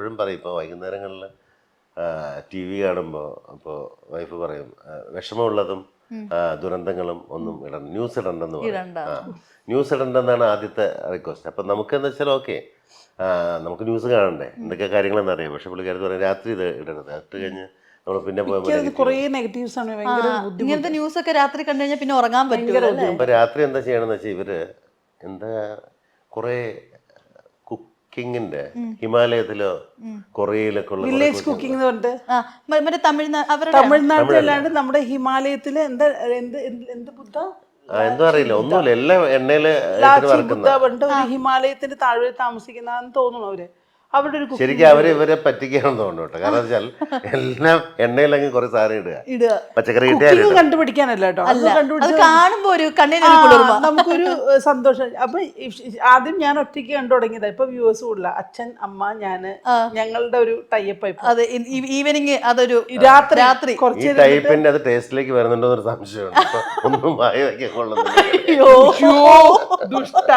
എപ്പോഴും പറയും ഇപ്പോൾ വൈകുന്നേരങ്ങളിൽ TV കാണുമ്പോൾ അപ്പോൾ വൈഫ് പറയും വിഷമമുള്ളതും ദുരന്തങ്ങളും ഒന്നും ഇടണം, ന്യൂസ് ഇടണ്ടെന്ന് പറയും. ന്യൂസ് ഇടണ്ടെന്നാണ് ആദ്യത്തെ റിക്വസ്റ്റ്. അപ്പം നമുക്കെന്ന് വെച്ചാൽ ഓക്കെ, നമുക്ക് ന്യൂസ് കാണണ്ടേ, എന്തൊക്കെ കാര്യങ്ങളെന്ന് അറിയാം. പക്ഷെ പുള്ളിക്കാരത്ത് പറയും രാത്രി ഇത് ഇടരുത്, ഇട്ട് കഴിഞ്ഞ് നമ്മൾ പിന്നെ കുറേ നെഗറ്റീവ്സ് ആണ്. ഇങ്ങനത്തെ ന്യൂസ് ഒക്കെ രാത്രി കണ്ടു കഴിഞ്ഞാൽ പിന്നെ ഉറങ്ങാൻ പറ്റില്ല. അപ്പം രാത്രി എന്താ ചെയ്യണമെന്ന് വെച്ചാൽ ഇവര് എന്താ കുറേ കുക്കിങ്ങിന്റെ ഹിമാലയത്തിലോ കൊറിയയിലൊക്കെ ഉള്ള വില്ലേജ് കുക്കിംഗ് എന്ന് പറഞ്ഞിട്ട് മറ്റേ തമിഴ്നാട്ടിലല്ലാണ്ട് നമ്മുടെ ഹിമാലയത്തില് എന്താ എന്ത് എന്ത് ബുദ്ധ എന്തോ അറിയില്ല, ഒന്നുമില്ല, എല്ലാം എണ്ണയില് ബുദ്ധ പറഞ്ഞിട്ട് ഒരു ഹിമാലയത്തിന്റെ താഴെ താമസിക്കുന്നതെന്ന് തോന്നുന്നു അവര്. അവിടെ ഒരു ശരിക്കും അവര് ഇവരെ പറ്റിക്കാണെന്ന് തോന്നുന്നു കേട്ടോ. കാരണം വെച്ചാൽ എല്ലാം എണ്ണയിലങ്ങ് കുറെ സാധനം ഇടുക, പച്ചക്കറി കിട്ടിയാലും കണ്ടുപിടിക്കാനല്ല കേട്ടോ, അത് കാണുമ്പോ ഒരു കണ്ണിനൊരു കുളിർമ, നമുക്കൊരു സന്തോഷം. അപ്പൊ ആദ്യം ഞാൻ ഒറ്റയ്ക്ക് കണ്ടു തുടങ്ങിയതാ. ഇപ്പൊ വ്യൂവേഴ്സ് കൂടുതല, അച്ഛൻ, അമ്മ, ഞാന്, ഞങ്ങളുടെ ഒരു ടൈപ്പ്. അതെ, ഈവനിങ് അതൊരു രാത്രി ഈ ടൈപ്പിന്റെ അത് ടേസ്റ്റിലേക്ക് വരുന്നുണ്ടോ എന്നൊരു സംശയമുണ്ട്. ഒന്നും വായി വയ്ക്കാൻ കൊള്ളുന്നില്ല. ദുഷ്ട